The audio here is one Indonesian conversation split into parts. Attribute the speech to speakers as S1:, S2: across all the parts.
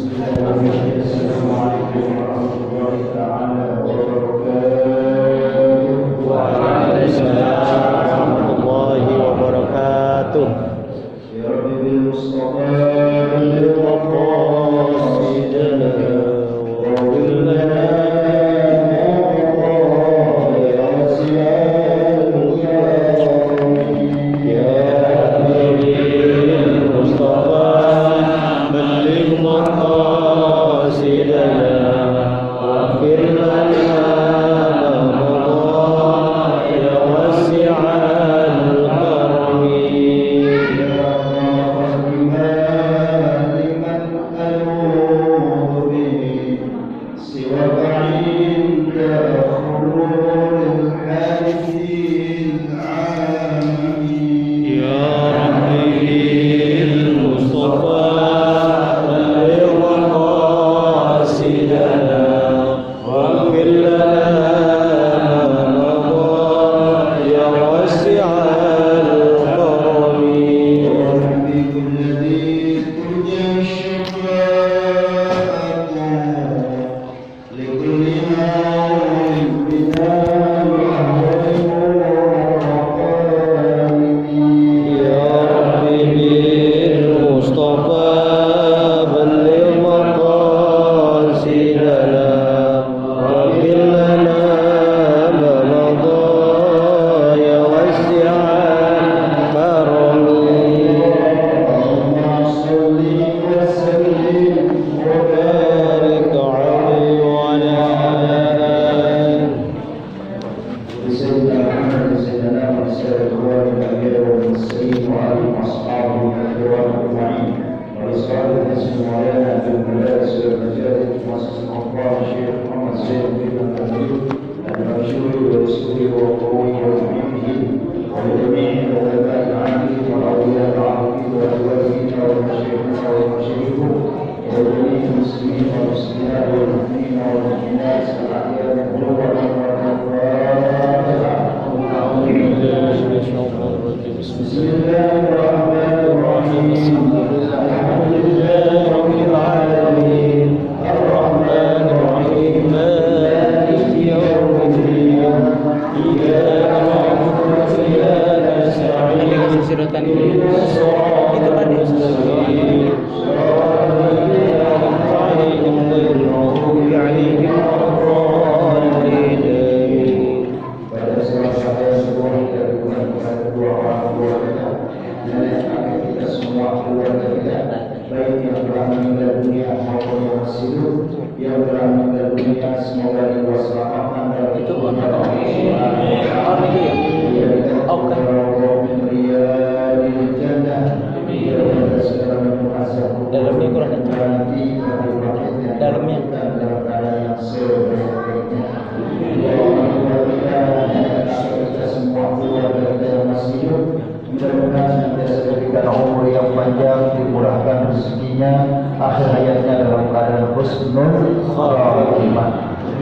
S1: Assalamualaikum warahmatullahi taala wabarakatuh.
S2: Waalaikumsalam warahmatullahi wabarakatuh.
S1: Ya Rabbi bil Mustafa bil maqasidana wa bil lana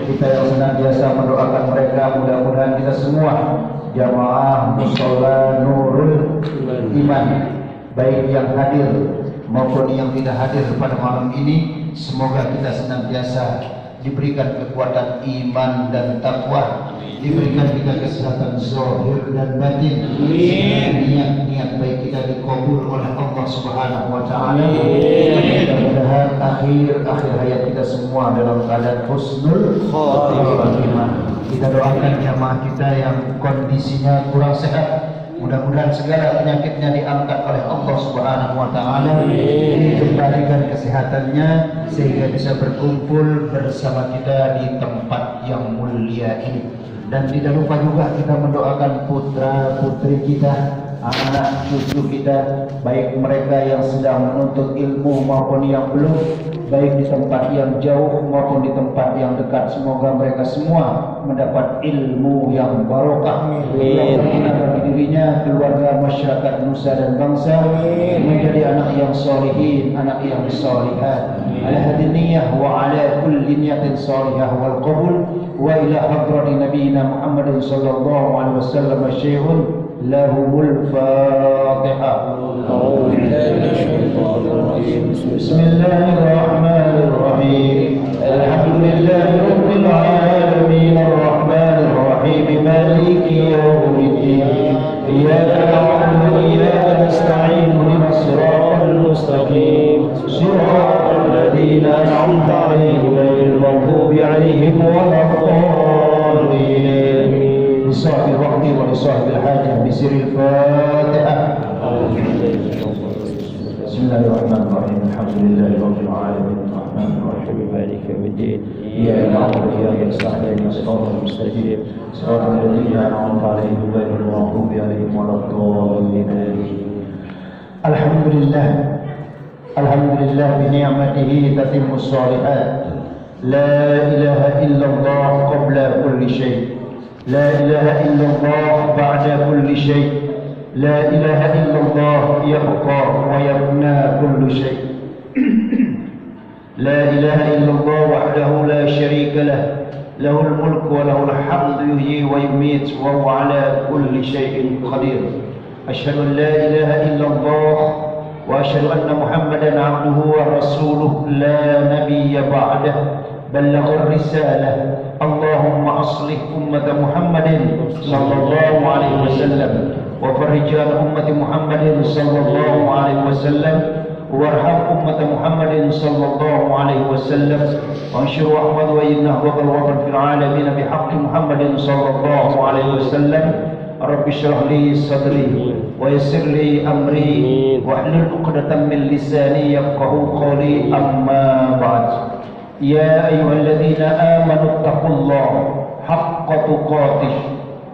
S3: kita yang senantiasa mendoakan mereka, mudah-mudahan kita semua jamaah mushola Nurul Iman, baik yang hadir maupun yang tidak hadir pada malam ini, semoga kita senantiasa diberikan kekuatan iman dan takwa, diberikan kita kesehatan zahir dan batin, niat-niat baik kita dikabul oleh Allah Subhanahu wa taala. Mudah-mudahan akhir hayat kita semua dalam keadaan husnul khatimah. Kita doakan jamaah kita yang kondisinya kurang sehat, mudah-mudahan segala penyakitnya diangkat oleh Allah Subhanahu wa taala, dikembalikan kesehatannya sehingga bisa berkumpul bersama kita di tempat yang mulia ini. Dan tidak lupa juga kita mendoakan putra putri kita, anak cucu kita, baik mereka yang sedang menuntut ilmu maupun yang belum, baik di tempat yang jauh maupun di tempat yang dekat. Semoga mereka semua mendapat ilmu yang barokah, yang berguna bagi dirinya, keluarga, masyarakat, nusa dan bangsa, menjadi anak yang solihin, anak yang solihat. Ala hadhihi niyyah wa ala kulli niyatin salihah wal qabul wa ila hadrati nabiyina Muhammadin sallallahu alaihi wasallam syai'un lahumul fatihah. Bismillahirrahmanirrahim.
S1: صراط الذين أنعمت عليهم غير المغضوب عليهم ولا الضالين.
S3: لصاحب الوقت ولصاحب الحاجة بسر الفاتحة. بسم الله الرحمن الرحيم. الحمد لله رب العالمين الرحمن الرحيم
S2: مالك يوم الدين.
S3: إياك نعبد وإياك نستعين صراط المستقيم صراط الذين أنعمت عليهم غير المغضوب عليهم ولا الضالين. الحمد لله بنعمته تتم الصالحات. لا إله إلا الله قبل كل شيء، لا إله إلا الله بعد كل شيء، لا إله إلا الله يبقى ويبنى كل شيء. لا إله إلا الله وحده لا شريك له، له الملك وله الحمد يحيي ويميت وهو على كل شيء قدير. أشهد أن لا إله إلا الله وأشهد أن محمدا عبده ورسوله لا نبي بعده، بلغ الرسالة. اللهم أصلح أمة محمد صلى الله عليه وسلم وفرج عن أمة محمد صلى الله عليه وسلم وارحم أمة محمد صلى الله عليه وسلم وانشر أحمد وإنه وطن في العالمين بحق محمد صلى الله عليه وسلم. رب اشرح لي صدري ويسر لي أمري واحلل عقدة من لساني يفقهوا قولي. أما بعد، يا أيها الذين آمنوا اتقوا الله حق تقاته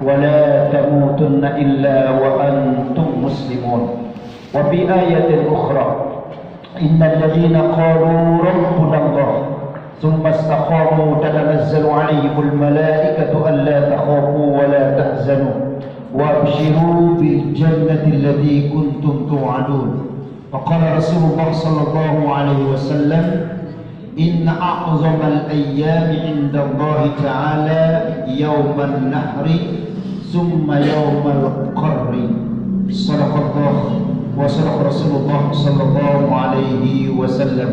S3: ولا تموتن إلا وأنتم مسلمون. وفي آية أخرى إن الذين قالوا ربنا الله ثم استقاموا تتنزل عليهم الملائكة ألا تخافوا ولا تحزنوا وابشروا بالجنة التي كنتم توعدون. وقال رسول الله صلى الله عليه وسلم إن أعظم الأيام عند الله تعالى يوم النحر ثم يوم القر. صدق الله وصدق رسول الله صلى الله عليه وسلم.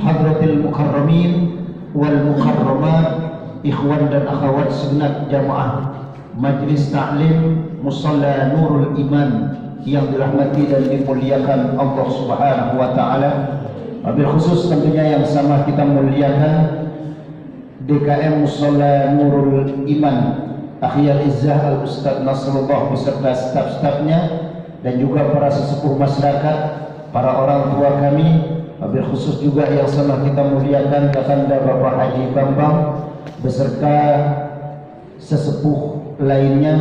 S3: حضرة المكرمين والمكرمات، ikhwan dan akhwat segenap jamaah Majlis Ta'lim Musalla Nurul Iman yang dirahmati dan dimuliakan Allah Subhanahu wa taala. Wabil khusus tentunya yang sama kita muliakan DKM Musalla Nurul Iman, Akhiyal Izzah Al-Ustaz Nasrullah beserta staf-stafnya dan juga para sesepuh masyarakat, para orang tua kami. Wabil khusus juga yang sama kita muliakan Kakanda Bapak Haji Bambang beserta sesepuh lainnya,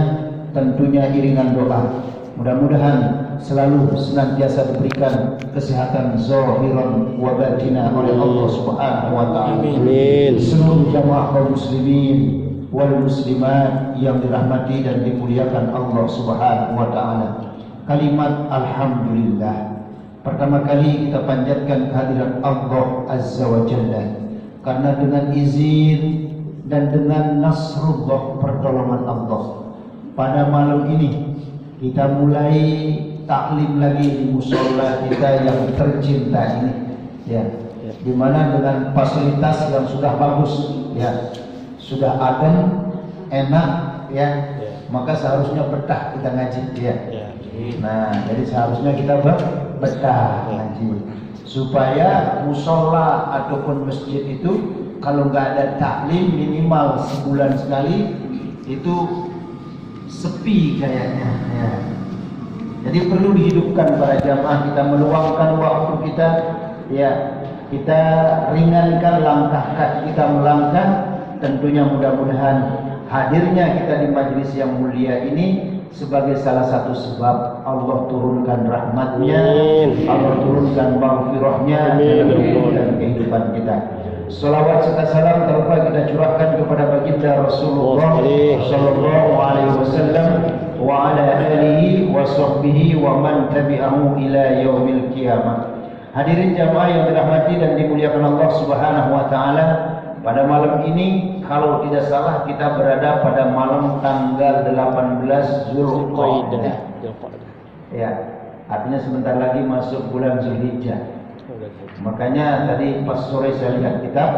S3: tentunya iringan doa. Mudah-mudahan selalu senantiasa diberikan kesehatan zahiran wa batina oleh Allah Subhanahu wa taala.
S2: Amin.
S3: Seluruh jamaah kaum muslimin wal muslimat yang dirahmati dan dimuliakan Allah Subhanahu wa taala. Kalimat alhamdulillah. Pertama kali kita panjatkan kehadiran Allah Azza wa Jalla, karena dengan izin dan dengan nasrullah, pertolongan Allah, pada malam ini kita mulai taklim lagi di musola kita yang tercinta ini, ya, di mana dengan fasilitas yang sudah bagus, ya, sudah adem, enak, ya, maka seharusnya betah kita ngaji, ya. Nah, jadi seharusnya kita betah ngaji, supaya musola ataupun masjid itu kalau nggak ada taklim minimal sebulan sekali itu sepi kayaknya, ya. Jadi perlu dihidupkan para jamaah, kita meluangkan waktu kita, ya, kita ringankan langkah kaki kita melangkah. Tentunya mudah-mudahan hadirnya kita di majelis yang mulia ini sebagai salah satu sebab Allah turunkan rahmatnya, Allah turunkan maghfirahnya dalam kehidupan kita. Salawat serta salam terlupa kita curahkan kepada baginda Rasulullah sallallahu alaihi wasallam wa ala alihi wa sahbihi wa man tabi'ahu ila yaumil qiyamah. Hadirin jamaah yang dirahmati dan dimuliakan Allah Subhanahu wa taala, pada malam ini kalau tidak salah kita berada pada malam tanggal 18 Zulqa'dah. Ya, artinya sebentar lagi masuk bulan Zulhijjah. Makanya tadi pas sore saya lihat kitab,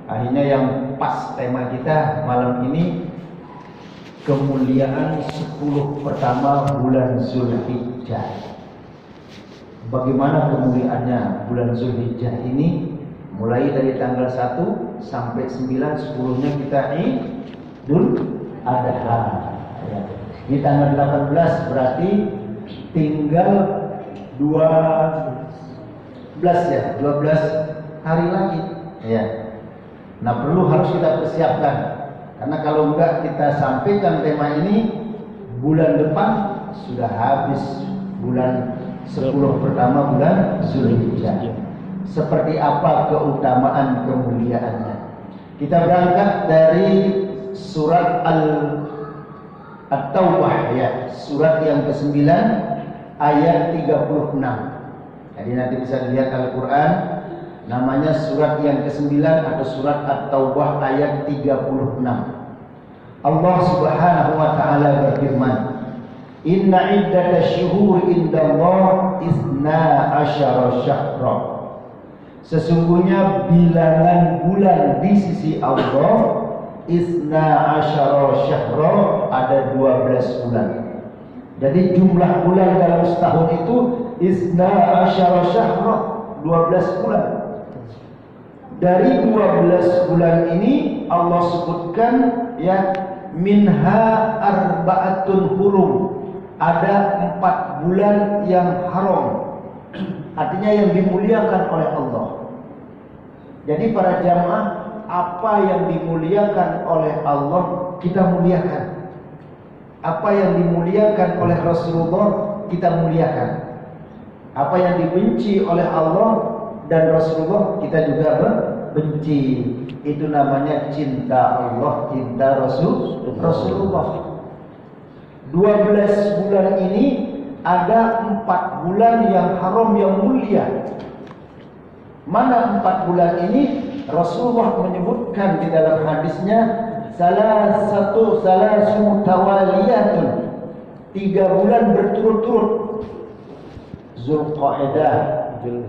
S3: akhirnya yang pas tema kita malam ini kemuliaan 10 pertama bulan Zulhijjah. bagaimana kemuliaannya bulan Zulhijjah ini, mulai dari tanggal 1 sampai 9, 10-nya kita Idul Adha. Ya. Di tanggal 18 berarti tinggal 12 hari lagi. Ya. Nah, perlu harus kita persiapkan. Karena kalau enggak kita sampaikan tema ini, bulan depan sudah habis bulan 10 pertama bulan Zulhijjah. Seperti apa keutamaan kemuliaannya? Kita berangkat dari surat At-Taubah, ya, surat yang ke-9 ayat 36. Jadi nanti bisa dilihat Al-Qur'an, namanya surat yang ke-9 atau surat At-Taubah ayat 36. Allah Subhanahu wa taala berfirman, "Inna iddatash syuhur indallah 12 syahra." Sesungguhnya bilangan bulan di sisi Allah 12 syahra, ada 12 bulan. Jadi jumlah bulan dalam setahun itu 12 syahra, 12 bulan. Dari 12 bulan ini Allah sebutkan, ya, minha arba'atun hurum, ada 4 bulan yang haram, artinya yang dimuliakan oleh Allah. Jadi para jamaah, apa yang dimuliakan oleh Allah kita muliakan, apa yang dimuliakan oleh Rasulullah kita muliakan, apa yang dibenci oleh Allah dan Rasulullah kita juga benci. Itu namanya cinta Allah, cinta Rasulullah. 12 bulan ini ada 4 bulan yang haram yang mulia. Mana 4 bulan ini? Rasulullah menyebutkan di dalam hadisnya, salasu tawaliyatun, 3 bulan berturut-turut, Zulqa'dah,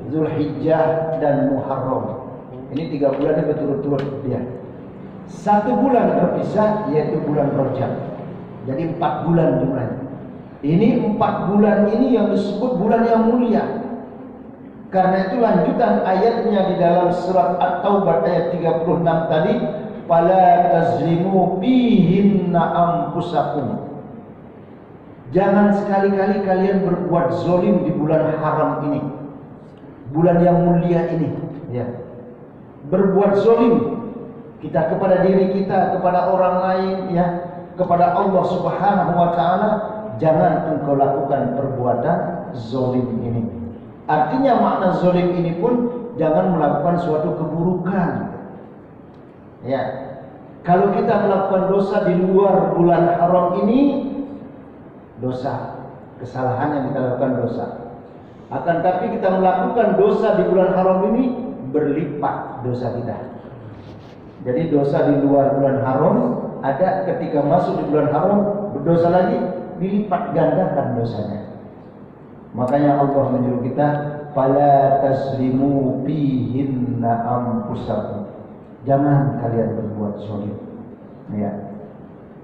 S3: Zulhijjah dan Muharram. Ini 3 bulan berturut-turut dia. 1 bulan terpisah, yaitu bulan Rajab. Jadi 4 bulan jumlahnya. Ini 4 bulan ini yang disebut bulan yang mulia. Karena itu lanjutan ayatnya di dalam surat At-Taubah ayat 36 tadi, "Fala tazlimu fihinna anfusakum." Jangan sekali-kali kalian berbuat zalim di bulan haram ini, bulan yang mulia ini, ya. Berbuat zalim kita kepada diri kita, kepada orang lain, ya, kepada Allah Subhanahu wa taala, jangan engkau lakukan perbuatan zalim ini. Artinya makna zalim ini pun jangan melakukan suatu keburukan. Ya. Kalau kita melakukan dosa di luar bulan haram ini, dosa, kesalahan yang kita lakukan dosa. Akan tapi kita melakukan dosa di bulan haram ini, berlipat dosa kita. Jadi dosa di luar bulan haram ada, ketika masuk di bulan haram berdosa lagi, dilipat gandakan dosanya. Makanya Allah menyuruh kita, fala taslimu fihinna anfusakum. Jangan kalian berbuat zalim. Ya.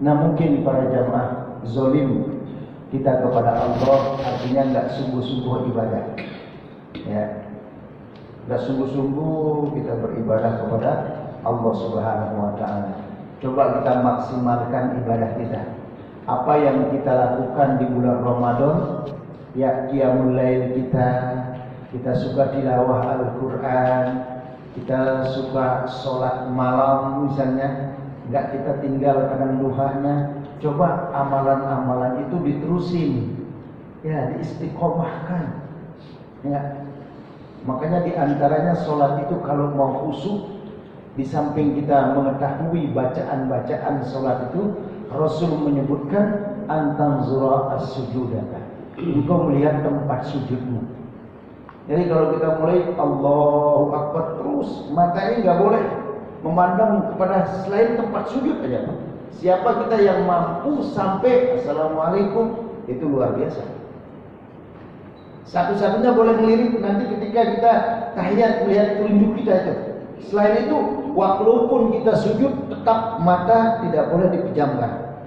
S3: Nah, mungkin para jamaah, zalim kita kepada Allah artinya enggak sungguh-sungguh ibadah. Ya. Enggak sungguh-sungguh kita beribadah kepada Allah Subhanahu wa taala. Coba kita maksimalkan ibadah kita. Apa yang kita lakukan di bulan Ramadan, ya, qiyamul lail kita suka tilawah Al-Qur'an, kita suka sholat malam misalnya, enggak kita tinggal kadang duhanya. Coba amalan-amalan itu diterusin, ya, diistiqomahkan, ya. Makanya diantaranya sholat itu kalau mau khusyuk, di samping kita mengetahui bacaan-bacaan sholat itu, Rasul menyebutkan antanzura as-sujudaka, engkau melihat tempat sujudmu. Jadi kalau kita mulai Allahu Akbar terus, matanya nggak boleh memandang kepada selain tempat sujud aja. Siapa kita yang mampu sampai Assalamualaikum, itu luar biasa. Satu-satunya boleh melirik nanti ketika kita tahiyat, melihat telunjuk kita itu. Selain itu, walaupun kita sujud, tetap mata tidak boleh dipejamkan.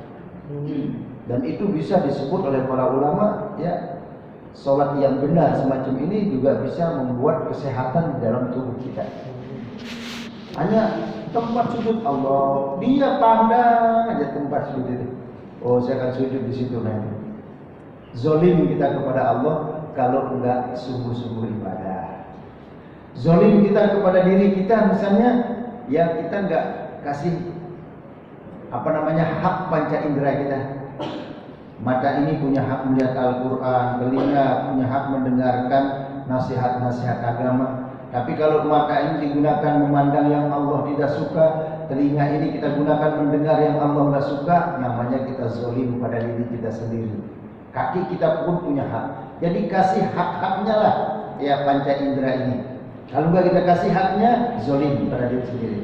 S3: Dan itu bisa disebut oleh para ulama, ya, Sholat yang benar semacam ini juga bisa membuat kesehatan di dalam tubuh kita. Hanya tempat sujud Allah, dia pandang aja tempat sujud itu. Oh, saya akan sujud di situ nanti. Zolim kita kepada Allah kalau enggak sungguh-sungguh ibadah. Zolim kita kepada diri kita misalnya, ya kita enggak kasih hak panca indera kita. Mata ini punya hak melihat Al-Quran, telinga punya hak mendengarkan nasihat-nasihat agama. Tapi kalau mata ini digunakan memandang yang Allah tidak suka, telinga ini kita gunakan mendengar yang Allah tidak suka, namanya kita zolim pada diri kita sendiri. Kaki kita pun punya hak. Jadi kasih hak-haknya lah ya panca indera ini. Kalau enggak kita kasih haknya, zolim pada diri sendiri.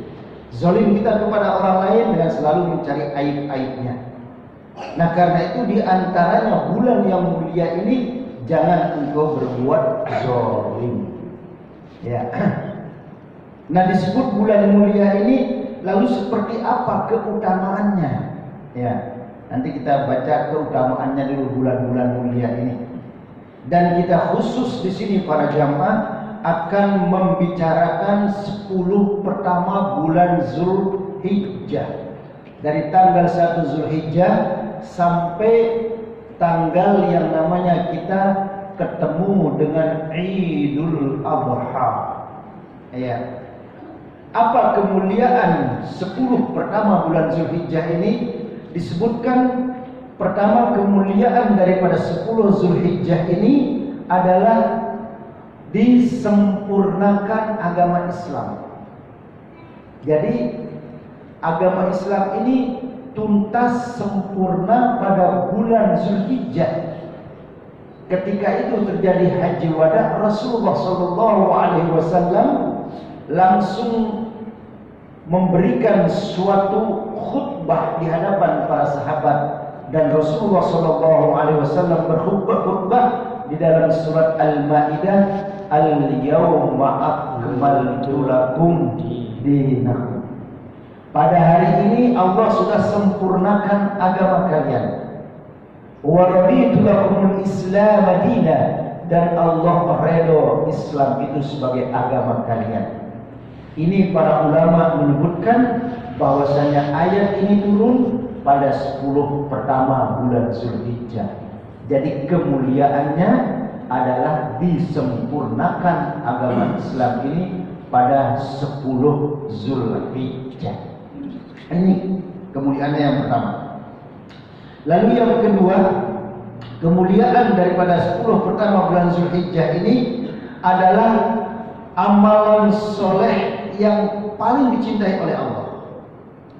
S3: Zolim kita kepada orang lain dengan selalu mencari aib-aibnya. Nah karena itu diantaranya bulan yang mulia ini jangan engkau berbuat zolim. Ya. Nah disebut bulan mulia ini lalu seperti apa keutamaannya? Ya. Nanti kita baca keutamaannya dulu bulan-bulan mulia ini. Dan kita khusus di sini para jamaah akan membicarakan 10 pertama bulan Zulhijjah. Dari tanggal 1 Zulhijjah sampai tanggal yang namanya kita ketemu dengan Idul Adha. Ya. Apa kemuliaan 10 pertama bulan Zulhijjah ini? Disebutkan pertama kemuliaan daripada 10 Zulhijjah ini adalah disempurnakan agama Islam. Jadi agama Islam ini tuntas sempurna pada bulan Zulhijjah. Ketika itu terjadi haji wada, Rasulullah SAW langsung memberikan suatu khutbah di hadapan para sahabat, dan Rasulullah SAW berkhutbah di dalam surat Al-Maidah, Al-Yawma Akmaltu Lakum Dinakum. Pada hari ini Allah sudah sempurnakan agama kalian. Wa raditu lakumul Islam madina, dan Allah redha Islam itu sebagai agama kalian. Ini para ulama menyebutkan bahwasanya ayat ini turun pada 10 pertama bulan Zulhijjah. Jadi kemuliaannya adalah disempurnakan agama Islam ini pada 10 Zulhijjah. Ini kemuliaannya yang pertama. Lalu yang kedua, kemuliaan daripada 10 pertama bulan Zulhijjah ini adalah amalan soleh yang paling dicintai oleh Allah.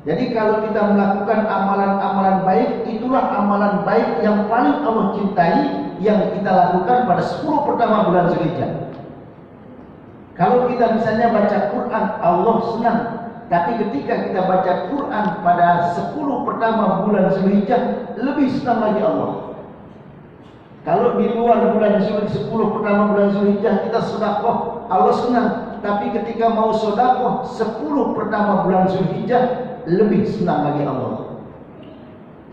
S3: Jadi kalau kita melakukan amalan-amalan baik, itulah amalan baik yang paling Allah cintai, yang kita lakukan pada 10 pertama bulan Zulhijjah. Kalau kita misalnya baca Quran, Allah senang. Tapi ketika kita baca Quran pada 10 pertama bulan Zulhijjah, lebih senang lagi Allah. Kalau di luar bulan Zulhijjah, 10 pertama bulan Zulhijjah kita sedekah, Allah senang. Tapi ketika mau sedekah 10 pertama bulan Zulhijjah, lebih senang lagi Allah.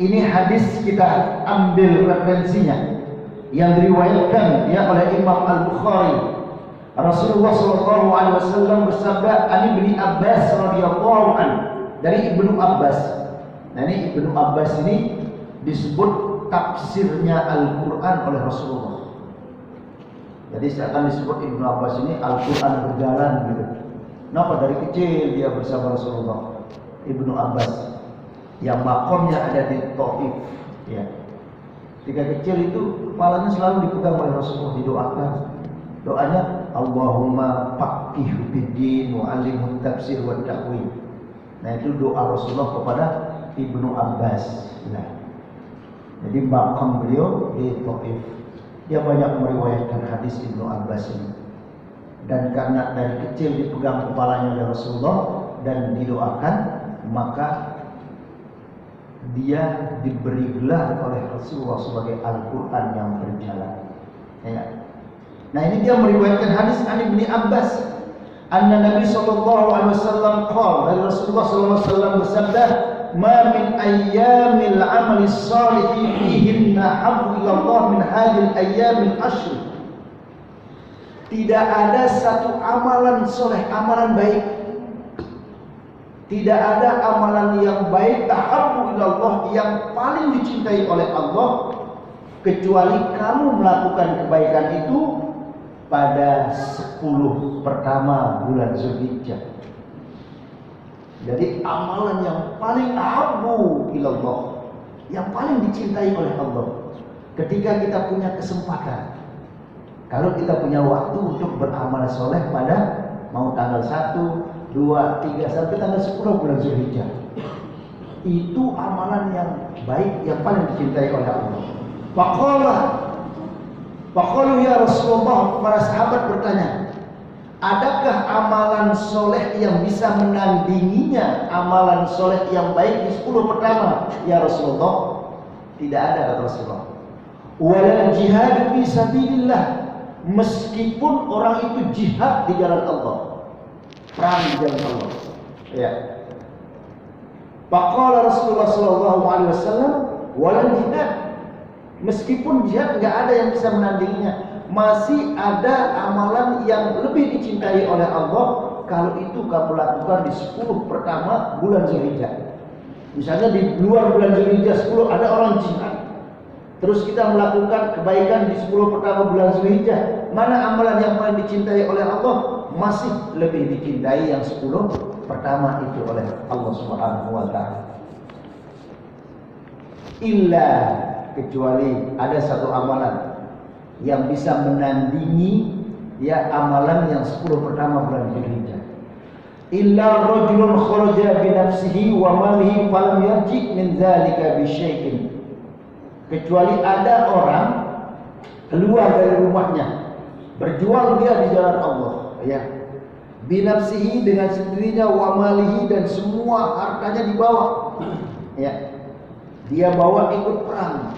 S3: Ini hadis kita ambil referensinya yang diriwayatkan ya oleh Imam Al-Bukhari. Rasulullah SAW bersabda, "Ani bin Abbas radhiyallahu an," dari Ibnu Abbas. Nah ini Ibnu Abbas ini disebut tafsirnya Al-Quran oleh Rasulullah. Jadi seakan disebut Ibnu Abbas ini Al-Quran berjalan gitu. Kenapa? Dari kecil dia bersama Rasulullah. Ibnu Abbas yang makomnya ada di Taif, ya. Ketika kecil itu kepalanya selalu dipegang oleh Rasulullah, didoakan. Doanya Allahumma faqihhu fid-din wa 'allimhu tafsir wa ta'wil. Nah itu doa Rasulullah kepada Ibnu Abbas. Nah, jadi makam beliau di Taif. Dia banyak meriwayatkan hadis Ibnu Abbas ini. Dan karena dari kecil dipegang kepalanya oleh Rasulullah dan didoakan, maka dia diberi gelar oleh Rasulullah sebagai Al-Quran yang berjalan. Ya. Nah ini dia meriwayatkan hadis Ani bin Abbas, anna Nabi SAW qala, dari Rasulullah SAW bersabda, ma min ayyamil amali salihi fihinna habbu ila Allah min hadhil ayyamil ashr. Tidak ada satu amalan soleh, amalan baik, tidak ada amalan yang baik ahabbu ila Allah, yang paling dicintai oleh Allah, kecuali kamu melakukan kebaikan itu pada 10 pertama bulan Zulhijjah. Jadi amalan yang paling ahabbu ilallah, yang paling dicintai oleh Allah, ketika kita punya kesempatan, kalau kita punya waktu untuk beramal soleh pada mau tanggal 1, 2, 3 sampai tanggal 10 bulan Zulhijjah, itu amalan yang baik yang paling dicintai oleh Allah. Faqalu ya Rasulullah, para sahabat bertanya, adakah amalan soleh yang bisa menandinginya amalan soleh yang baik di 10 pertama? Ya Rasulullah, tidak ada, kata Rasulullah. Wala jihad fi sabilillah, meskipun orang itu jihad di jalan Allah, perang di jalan Allah. Ya. Faqala Rasulullah sallallahu alaihi wasallam, wala jihad, meskipun jihad nggak ada yang bisa menandinginya, masih ada amalan yang lebih dicintai oleh Allah kalau itu kamu lakukan di 10 pertama bulan Zulhijjah. Misalnya di luar bulan Zulhijjah 10 ada orang jihad, terus kita melakukan kebaikan di 10 pertama bulan Zulhijjah, mana amalan yang paling dicintai oleh Allah? Masih lebih dicintai yang 10 pertama itu oleh Allah Subhanahu wa taala. Illa, kecuali ada satu amalan yang bisa menandingi ya amalan yang 10 pertama bulan Zulhijjah. Illa rajulun kharaja bi nafsihi wa malihi falam yarji min dzalika bi syai'in. Kecuali ada orang keluar dari rumahnya, berjuang dia di jalan Allah, ya. Bi nafsihi, dengan sendirinya, wa malihi, dan semua hartanya dibawa. Ya. Dia bawa ikut perang.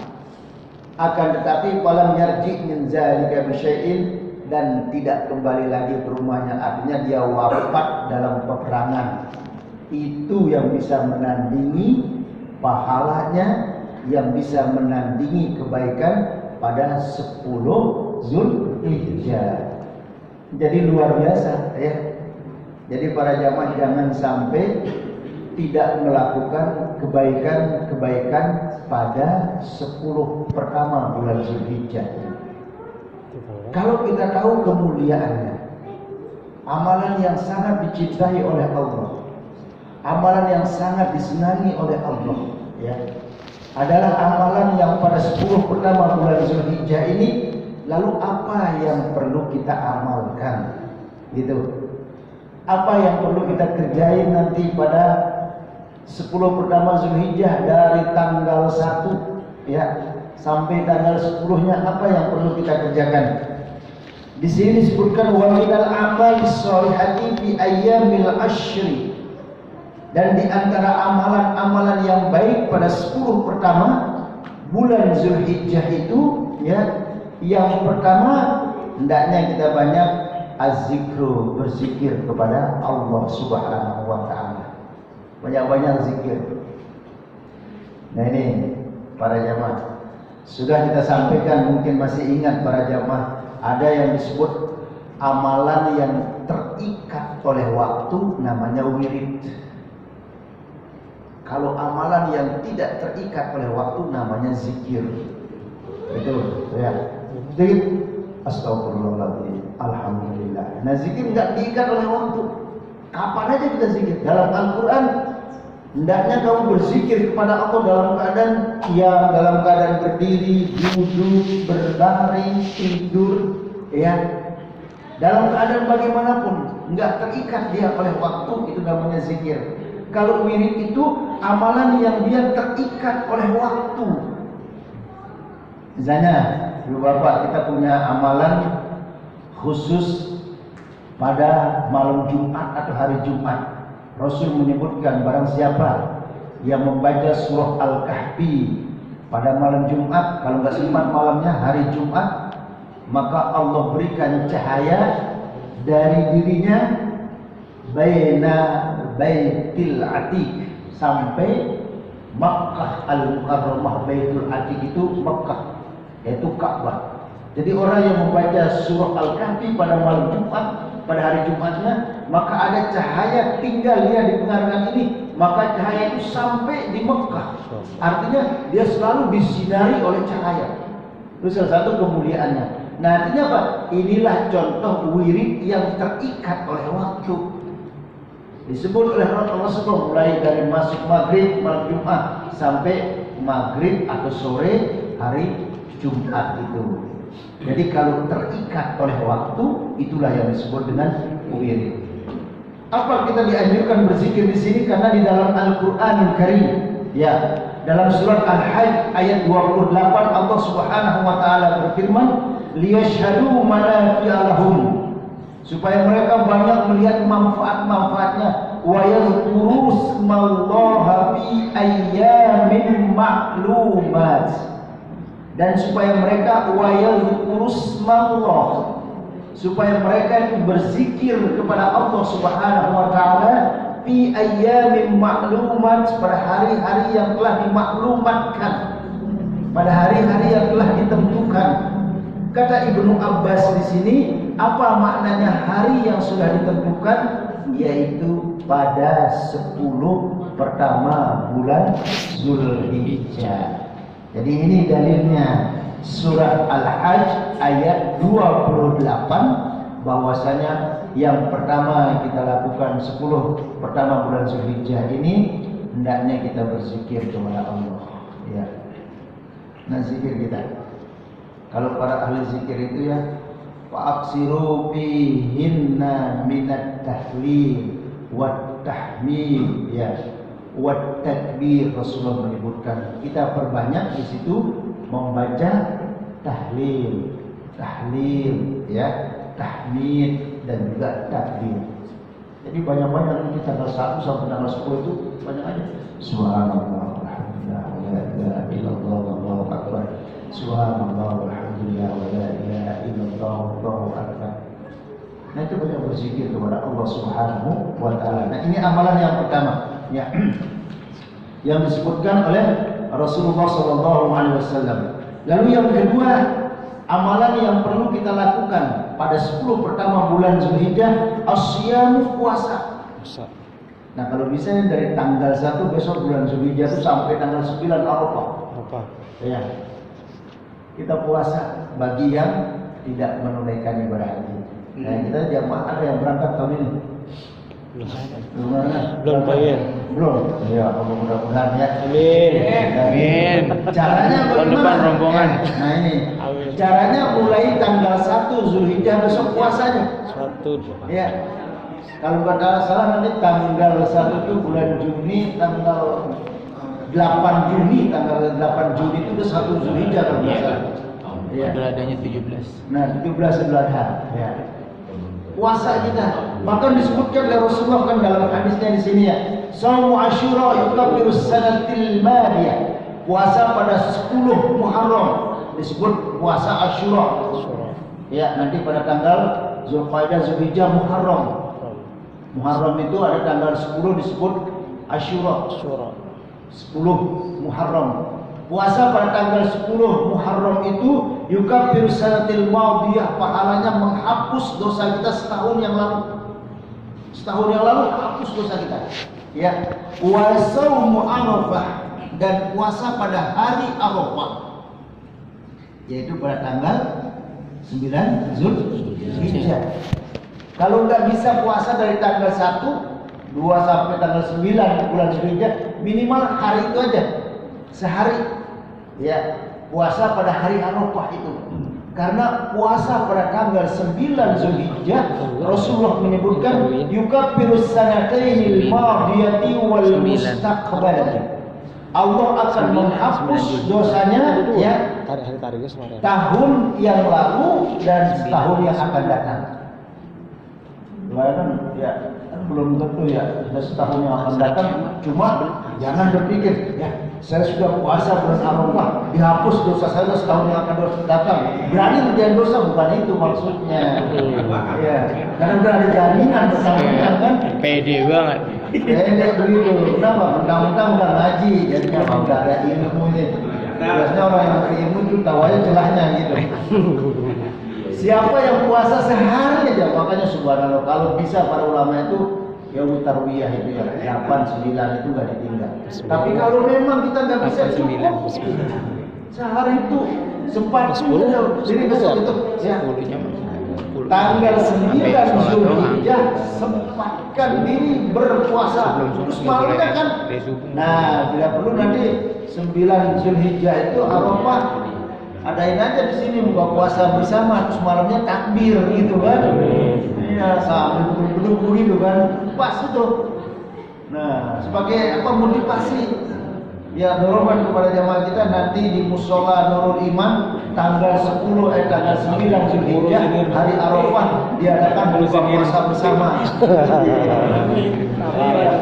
S3: Akan tetapi falam yarji min zalika bi syai'in, dan tidak kembali lagi ke rumahnya, artinya dia wafat dalam peperangan. Itu yang bisa menandingi pahalanya, yang bisa menandingi kebaikan pada 10 Zulhijjah. Jadi luar biasa, ya. Jadi para jamaah jangan sampai tidak melakukan kebaikan-kebaikan pada 10 pertama bulan Zulhijjah. Kalau kita tahu kemuliaannya, amalan yang sangat dicintai oleh Allah, amalan yang sangat disenangi oleh Allah, ya, adalah amalan yang pada 10 pertama bulan Zulhijjah ini. Lalu apa yang perlu kita amalkan? Gitu. Apa yang perlu kita kerjain nanti pada 10 pertama Zulhijjah dari tanggal 1 ya sampai tanggal 10-nya, apa yang perlu kita kerjakan? Di sini disebutkan wa minal amal sholihati fi ayyamil ashri, dan di antara amalan-amalan yang baik pada 10 pertama bulan Zulhijjah itu, ya, yang pertama hendaknya kita banyak az-zikru, berzikir kepada Allah Subhanahu wa taala. Banyak-banyak zikir. Nah ini para jamaah, sudah kita sampaikan, mungkin masih ingat para jamaah, ada yang disebut amalan yang terikat oleh waktu, namanya wirid. Kalau amalan yang tidak terikat oleh waktu namanya zikir. Itu ya. Zikir, astagfirullahaladzim, alhamdulillah. Nah zikir nggak diikat oleh waktu. Kapan aja kita zikir. Dalam Al-Quran, hendaknya kamu berzikir kepada Allah dalam keadaan qiyam, dalam keadaan berdiri, duduk, berbaring, tidur, ya. Dalam keadaan bagaimanapun, nggak terikat dia oleh waktu, itu namanya zikir. Kalau wirid itu amalan yang dia terikat oleh waktu. Misalnya, Ibu Bapak, kita punya amalan khusus pada malam Jumat atau hari Jumat. Rasul menyebutkan barang siapa yang membaca surah Al-Kahfi pada malam Jumat, kalau nggak sempat malamnya hari Jumat, maka Allah berikan cahaya dari dirinya baina baitil atiq, sampai Makkah Al-Mukarramah, Baitul Atiq itu Makkah, yaitu Ka'bah. Jadi orang yang membaca surah Al-Kahfi pada malam Jumat, pada hari Jumatnya, maka ada cahaya tinggal dia di pengarangan ini, maka cahaya itu sampai di Makkah. Artinya dia selalu disinari oleh cahaya. Itu salah satu kemuliaannya. Nah, artinya apa? Inilah contoh wirid yang terikat oleh waktu. Disebut oleh Rasulullah mulai dari masuk maghrib malam Jumat sampai maghrib atau sore hari Jumat itu. Jadi kalau terikat oleh waktu, itulah yang disebut dengan wirid. Apa kita dianjurkan berzikir di sini? Karena di dalam Al-Qur'anul Karim, ya, dalam surat Al-Hajj ayat 28 Allah Subhanahu wa taala berfirman, liyashhadu manafi'a lahum, supaya mereka banyak melihat manfaat-manfaatnya, wa yadhkuru ismallaha fi ayyamin ma'lumat, dan supaya mereka wa yadhkuru ismallah, supaya mereka itu berzikir kepada Allah Subhanahu wa taala fi ayyamin ma'lumat, pada hari-hari yang telah dimaklumatkan, pada hari-hari yang telah ditentukan. Kata Ibnu Abbas di sini, apa maknanya hari yang sudah ditentukan? Yaitu pada 10 pertama bulan Zulhijjah. Jadi ini dalilnya surat Al-Hajj ayat 28, bahwasanya yang pertama kita lakukan 10 pertama bulan Zulhijjah ini hendaknya kita berzikir kepada Allah, ya. Nah, zikir kita, kalau para ahli zikir itu ya, fa'aksiru fihinna minat tahlil wat tahmid, ya, wat takbir. Rasulullah menyebutkan kita perbanyak di situ membaca tahlil, ya, tahmid dan juga takbir. Jadi banyak-banyak kita tanggal 1 sampai tanggal 10 itu banyak aja. Subhanallah, alhamdulillah, wa la ilaha illallah, wallahu akbar. Subhanallah, alhamdulillah, wa la ilaha illallah, wallahu akbar. Nah, itu banyak berzikir kepada Allah Subhanahu wa taala. Nah, ini amalan yang pertama, ya, yang disebutkan oleh Rasulullah sallallahu alaihi wasallam. Lalu yang kedua, amalan yang perlu kita lakukan pada 10 pertama bulan Zulhijjah, as-siyam, puasa. Nah, kalau bisa dari tanggal 1 besok bulan Zulhijjah itu sampai tanggal 9 Arafah. Ya. Kita puasa bagi yang tidak menunaikan ibadah haji. Nah, kita jamaah ada yang berangkat tahun ini. Belum bayar. Belum. Ya, mudah-mudahan ya. Amin. Caranya bagaimana?
S2: rombongan.
S3: Nah, ini. Caranya mulai tanggal 1 Zulhijjah besok puasanya.
S2: 1.
S3: Ya. Kalau nggak salah nanti tanggal 1 itu bulan Juni, tanggal 8 Juni itu udah 1 Zulhijjah kalau nggak salah. Ya.
S2: Adanya 17.
S3: Nah, 17 Idul Adha. Ya. Puasa kita. Bahkan disebutkan oleh Rasulullah kan dalam hadisnya di sini ya. Shaumu Asyura yukaffiru sanatil madiyah. Puasa pada 10 Muharram disebut puasa Asyura. Ya, nanti pada tanggal Zulqa'dah, Zulhijjah, Muharram. Muharram itu ada tanggal 10 disebut Asyura. 10 Muharram. Puasa pada tanggal 10 Muharram itu yukaffiru sanatil madiyah, pahalanya menghapus dosa kita setahun yang lalu. Setahun yang lalu hapus dosa kita. Ya. Wa shaumu Arafah, dan puasa pada hari Arafah, yaitu pada tanggal 9 Zulhijjah. Kalau nggak bisa puasa dari tanggal 1, 2 sampai tanggal 9 bulan Zulhijjah, minimal hari itu aja. Sehari. Ya, puasa pada hari Arafah itu. Karena puasa pada tanggal 9 Zulhijjah, Rasulullah menyebutkan yukaffirus sanatainil madiyati wal mustaqbalati. Allah akan menghapus dosanya ya tahun yang lalu dan tahun yang akan datang. Bayangkan ya, kan belum tentu ya, sudah setahun yang akan datang. Cuma jangan berpikir ya, saya sudah puasa bulan Arafah, dihapus dosa saya setahun yang akan datang. Berani menjadi dosa, bukan itu maksudnya. Ya, karena udah ada jaminan bersama kan.
S2: Pede banget.
S3: Pendek begitu. Kenapa? Mentang-mentang udah ngaji, jadinya udah ada ilmu ini. Biasanya orang yang berilmu itu tahu aja celahnya gitu. Siapa yang puasa sehari aja, makanya subhanallah, kalau bisa para ulama itu ya tarwiyah itu ya 8, 9 itu nggak ditinggal. Tapi kalau memang kita nggak bisa cukup sehari itu sempat jadi besok itu ya tanggal 9 Zulhijjah sempatkan diri berpuasa. Terus malamnya kan, nah tidak perlu nanti 9 Zulhijjah itu Arafah adain aja di sini buka puasa bersama, terus malamnya takbir gitu kan. Iya, sambil beduk gitu kan, pas itu. Nah, sebagai apa motivasi ya dorongan kepada jamaah kita nanti di Musola Nurul Iman tanggal 9 Zulhijjah hari Arafah diadakan buka puasa bersama.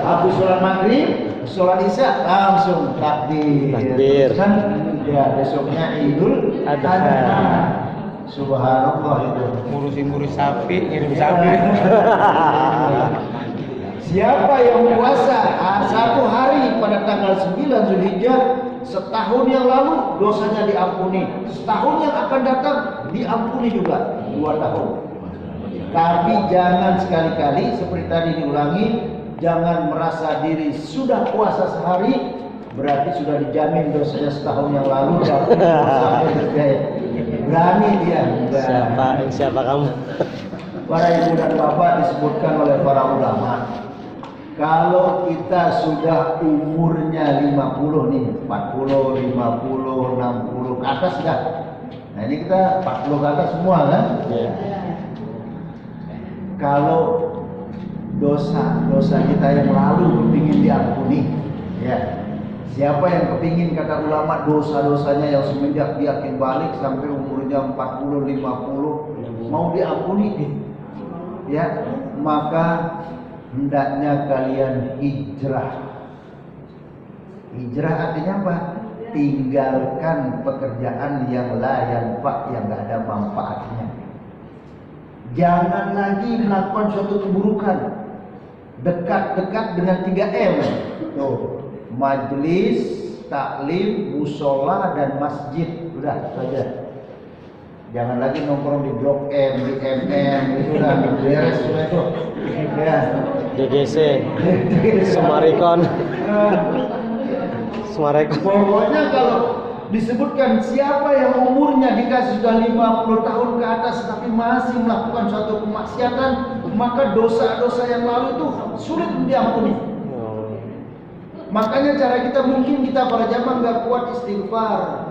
S3: Habis sholat maghrib, sholat isya langsung takbir. Kan ya besoknya Idul Adha. Subhanallah itu.
S2: Ngurus sapi, ngirim sapi.
S3: Siapa yang puasa satu hari pada tanggal 9 Zulhijjah setahun yang lalu dosanya diampuni, setahun yang akan datang diampuni juga 2 tahun. Tapi jangan sekali-kali seperti tadi diulangi, jangan merasa diri sudah puasa sehari berarti sudah dijamin dosanya setahun yang lalu dan puasa berani dia.
S2: Siapa kamu?
S3: Para ibu dan bapak disebutkan oleh para ulama. Kalau kita sudah umurnya 50 nih, 40, 50, 60 ke atas dah. Nah ini kita 40 ke atas semua kan?
S2: Yeah.
S3: Kalau dosa kita yang lalu kepingin diampuni, ya. Siapa yang kepingin kata ulama dosa-dosanya yang semenjak dia balik sampai umurnya 40, 50 mau diampuni, ya maka hendaknya kalian hijrah. Hijrah artinya apa? Tinggalkan pekerjaan yang yang gak ada manfaatnya. Jangan lagi melakukan suatu keburukan. Dekat-dekat dengan 3M. Tuh, majlis, taklim, musola dan masjid. Udah saja. Jangan lagi nongkrong di Blok M, di MM, itu udah beres sudah itu. Ya.
S2: DGC, Sumarikon.
S3: Pokoknya kalau disebutkan siapa yang umurnya dikasih sudah 50 tahun ke atas tapi masih melakukan suatu kemaksiatan, maka dosa-dosa yang lalu itu sulit diampuni. Makanya cara kita mungkin kita para jamaah nggak kuat istighfar.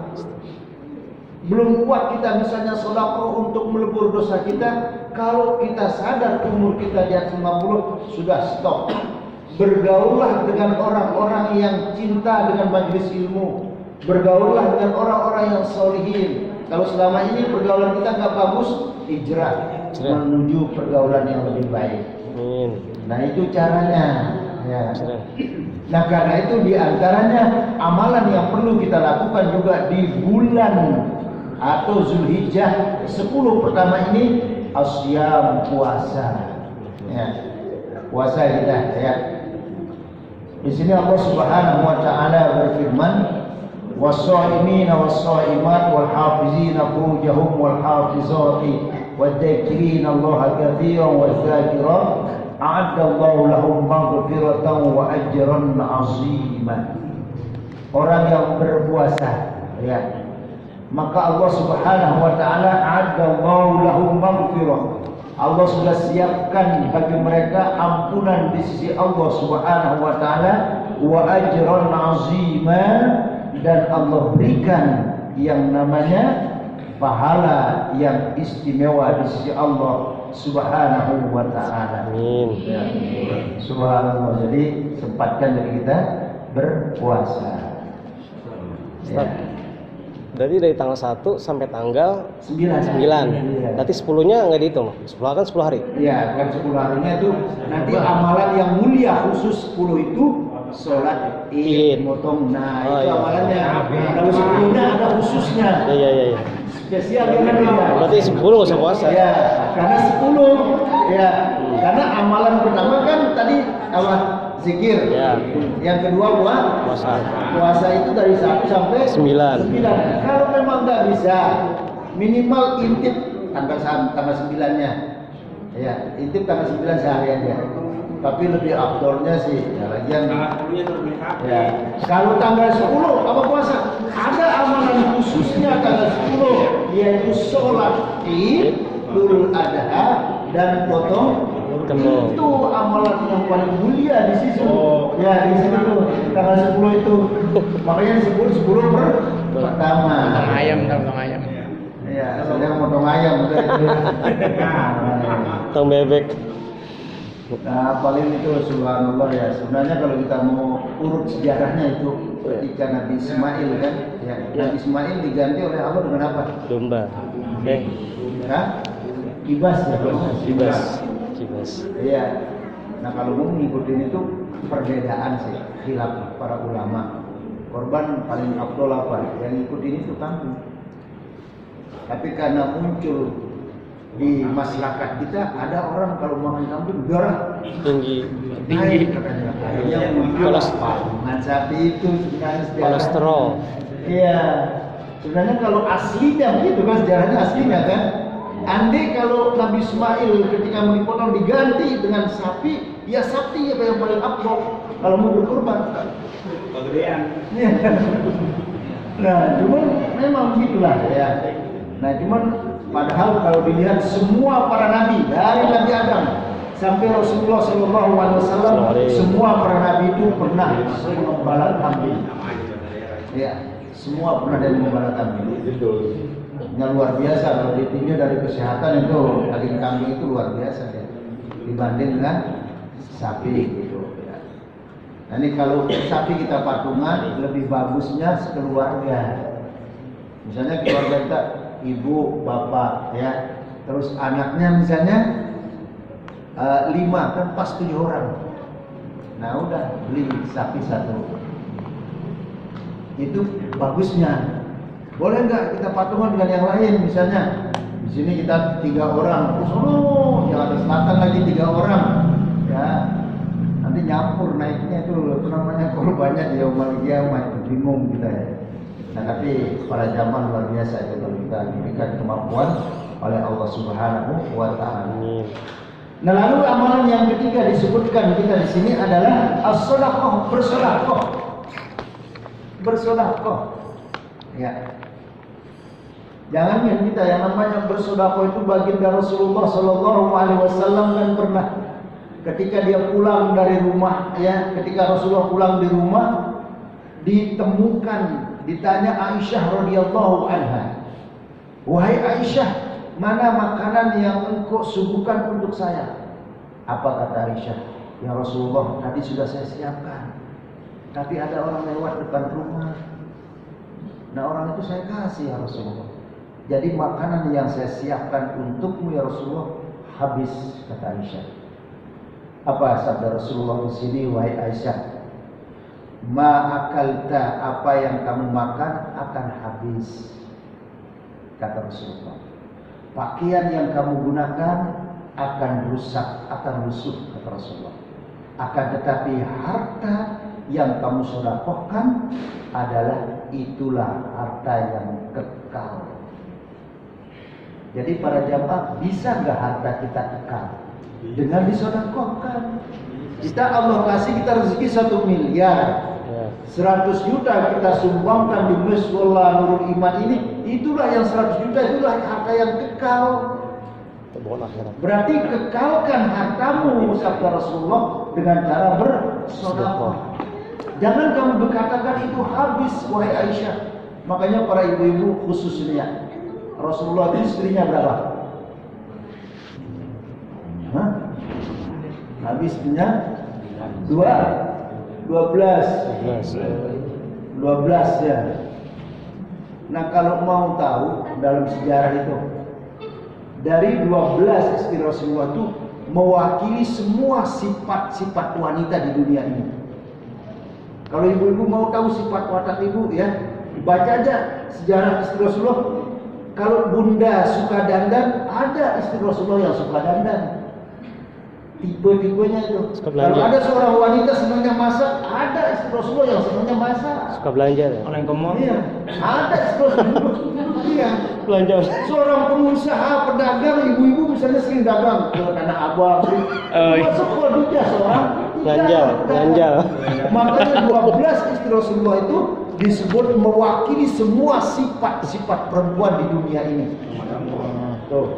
S3: Belum kuat kita misalnya sedekah untuk melebur dosa kita. Kalau kita sadar umur kita di atas 50 sudah stop. Bergaullah dengan orang-orang yang cinta dengan majelis ilmu. Bergaullah dengan orang-orang yang solihin. Kalau selama ini pergaulan kita nggak bagus, hijrah menuju pergaulan yang lebih baik. Nah itu caranya. Ya. Nah karena itu diantaranya amalan yang perlu kita lakukan juga di bulan atau Zulhijjah 10 pertama ini asyam puasa. Ya. Puasa kita ya. Di sini Allah Subhanahu wa taala berfirman was-shaimina was-shaimat wal-hafizina furujahum wal-hafizati wadh-dhakirina Allah katsiran wadh-dhakirat a'adda Allahu lahum maghfiratan wa ajran 'azima. Orang yang berpuasa ya. Maka Allah Subhanahu wa taala a'adallahu lahum maghfirah. Allah sudah siapkan bagi mereka ampunan di sisi Allah Subhanahu wa taala wa ajran 'azima, dan Allah berikan yang namanya pahala yang istimewa di sisi Allah Subhanahu wa taala. Amin. Ya. Subhanallah. Jadi sempatkan diri kita berpuasa. Ya.
S2: Berarti dari tanggal 1 sampai tanggal 9.
S3: Iya.
S2: Berarti 10-nya nggak dihitung. 10 kan 10 hari.
S3: Iya, kan 10 harinya itu nanti amalan yang mulia khusus 10 itu sholat Id, motong. Nah, itu amalannya. Kalau 10-nya ada khususnya.
S2: Iya.
S3: Spesial dengan dia.
S2: Berarti 10 nggak usah puasa.
S3: Iya, karena 10 ya. Karena amalan pertama kan tadi apa? zikir.
S2: Ya.
S3: Yang kedua
S2: Puasa.
S3: Puasa itu dari 1 sampai
S2: 9.
S3: 9. Kalau memang nggak bisa, minimal intip tanggal 9-nya. Ya, intip tanggal 9 seharian ya. Tapi lebih afdolnya sih, ya lagian. Ya. Kalau tanggal 10 apa puasa? Ada amalan khususnya tanggal 10, yaitu sholat Id, Idul Adha, dan potong. Itu amalan yang paling mulia di situ. Ya, di situ tuh tanggal 10 itu. Makanya disebut 10 pertama.
S4: Potong ayam.
S3: Ya, sedang potong ayam.
S2: Potong bebek.
S3: Nah, paling itu subhanallah ya. Sebenarnya kalau kita mau urut sejarahnya itu ketika Nabi Ismail kan, ya, Nabi Ismail diganti oleh Allah dengan apa?
S2: Domba. Oke.
S3: Hah? Kibas ya.
S2: Kibas.
S3: Iya. Nah, kalau mau ngikutin itu perbedaan sih, khilaf para ulama. Korban paling afdol apa? Yang ngikutin itu kambing. Tapi karena muncul di masyarakat kita ada orang kalau makan kambing darah
S2: Tinggi.
S3: naik katanya. Akhirnya muncul pangan sapi itu sebenarnya sejarah.
S2: Kolesterol.
S3: Iya. Sebenarnya kalau aslinya begitu kan, sejarahnya aslinya kan. Andai kalau Nabi Ismail ketika mau dipotong diganti dengan sapi, ya sapi apa yang paling afdol kalau mau berkurban.
S4: Kegedean.
S3: Iya. Nah, cuman memang begitulah ya. Nah, cuman padahal kalau dilihat semua para nabi dari Nabi Adam sampai Rasulullah SAW, semua para nabi itu pernah mengembala kambing. Ya, semua pernah dari mengembala kambing. Yang luar biasa kalau ditinjau dari kesehatan itu daging kambing itu luar biasa ya, dibanding dengan sapi gitu. Ya. Nah, ini kalau sapi kita patungan lebih bagusnya sekeluarga. Misalnya keluarga kita ibu, bapak, ya, terus anaknya misalnya 5 kan pas 7 orang. Nah udah beli sapi 1. Itu bagusnya. Boleh nggak kita patungan dengan yang lain? Misalnya di sini kita 3 orang, terus yang ada selatan lagi 3 orang, ya. Nanti nyampur naiknya itu namanya korbannya di yaumul qiyamah, itu bingung kita ya. Nah, tapi para jamaah luar biasa itu kalau kita diberikan kemampuan oleh Allah Subhanahu wa taala. Nah, lalu amalan yang ketiga disebutkan kita di sini adalah as-shadaqah, bersedekah. Ya. Jangan yang kita yang namanya bersedekah itu baginda Rasulullah sallallahu alaihi wasallam kan pernah ketika dia pulang dari rumah ya, ketika Rasulullah pulang di rumah ditemukan, ditanya Aisyah radhiyallahu anha, "Wahai Aisyah, mana makanan yang engkau suguhkan untuk saya?" Apa kata Aisyah? "Ya Rasulullah, tadi sudah saya siapkan. Tapi ada orang lewat depan rumah. Nah, orang itu saya kasih ya Rasulullah. Jadi makanan yang saya siapkan untukmu ya Rasulullah habis," kata Aisyah. Apa sabda Rasulullah di sini, "Wahai Aisyah, ma akalta, apa yang kamu makan akan habis," kata Rasulullah. "Pakaian yang kamu gunakan akan rusak, akan lusuh," kata Rasulullah. "Akan tetapi harta yang kamu sedekahkan adalah itulah harta yang kekal." Jadi para jamaah, bisa nggak harta kita kekal? Dengan disedekahkan. Kita Allah kasih kita rezeki 1 miliar, 100 juta kita sumbangkan di Musyola Nurul Iman ini, itulah yang 100 juta, itulah harta yang kekal. Berarti kekalkan hartamu, sabda Rasulullah, dengan cara bersedekah. Jangan kamu berkatakan itu habis, wahai Aisyah. Makanya para ibu-ibu khususnya, Rasulullah itu istrinya berapa? Habisnya 12 ya. Nah, kalau mau tahu dalam sejarah itu, dari 12 istri Rasulullah itu mewakili semua sifat-sifat wanita di dunia ini. Kalau ibu-ibu mau tahu sifat watak ibu ya, baca aja sejarah istri Rasulullah. Kalau bunda suka dandan, ada istri Rasulullah yang suka dandan. tipe-tipenya itu.
S2: Suka belanja.
S3: Kalau ada seorang wanita senangnya masak, ada istri Rasulullah yang senangnya masak.
S2: Suka belanja ya?
S1: Orang ke mall.
S3: Iya, ada istri Rasulullah. Iya.
S2: Belanja.
S3: Seorang pengusaha, pedagang, ibu-ibu misalnya sering dagang ke Tanah Abang. Masuk Khadijah seorang
S2: Belanja.
S3: Makanya 12 istri Rasulullah itu disebut mewakili semua sifat-sifat perempuan di dunia ini. Tuh.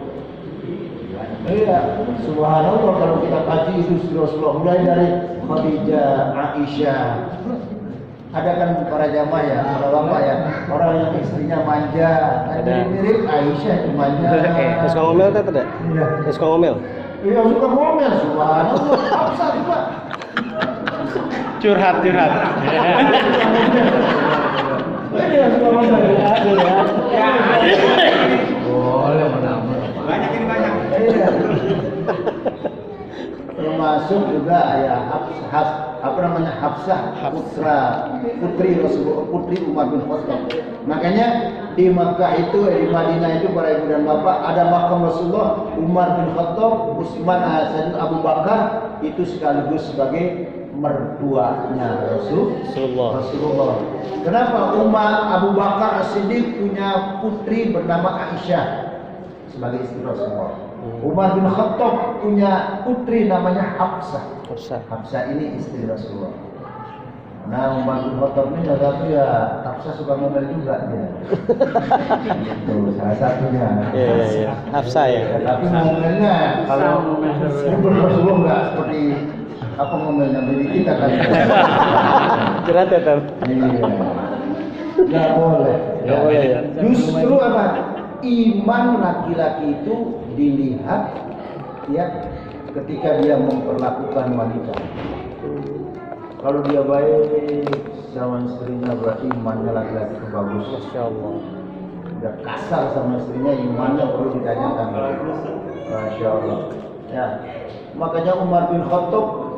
S3: Iya, subhanallah kalau kita kaji itu istri Rasulullah mulai dari Khadijah, Aisyah. Ada kan para jamaah ya, para bapak ya, orang yang istrinya manja, mirip Aisyah itu manja.
S2: Suka ngomel kan tidak?
S3: Iya.
S2: Suka ngomel.
S3: Iya suka ngomel, subhanallah. Apa juga?
S1: Curhat.
S3: Iya suka ngomel. Boleh menambah.
S1: Banyak.
S3: Iya. Termasuk juga ya Hafsah putri Rasulullah, putri Umar bin Khattab. Makanya di Makkah itu, di Madinah itu para ibu dan bapak ada makam Rasulullah, Umar bin Khattab, Utsman, Abu Bakar itu sekaligus sebagai mertuanya Rasulullah. Kenapa Abu Bakar As-Siddiq punya putri bernama Aisyah sebagai istri Rasulullah? Umar bin Khattab punya putri namanya Hafsah. Hafsah ini istri Rasulullah. Nah, Umar bin Khattab ini salah satu ya Hafsah suka ngomel juga dia. Itu salah satunya.
S2: Iya. Hafsah ya.
S3: Tapi ngomelnya kalau Rasulullah enggak seperti apa ngomelnya dari kita kan.
S2: Curhat ya, Tam?
S3: Iya. Enggak boleh.
S2: Enggak boleh ya.
S3: Justru apa? Iman laki-laki itu dilihat ya ketika dia memperlakukan wanita. Kalau dia baik sama istrinya berarti imannya laki-laki itu bagus.
S2: Masya Allah.
S3: Udah kasar sama istrinya, imannya perlu ditanyakan. Masya Allah. Ya, makanya Umar bin Khattab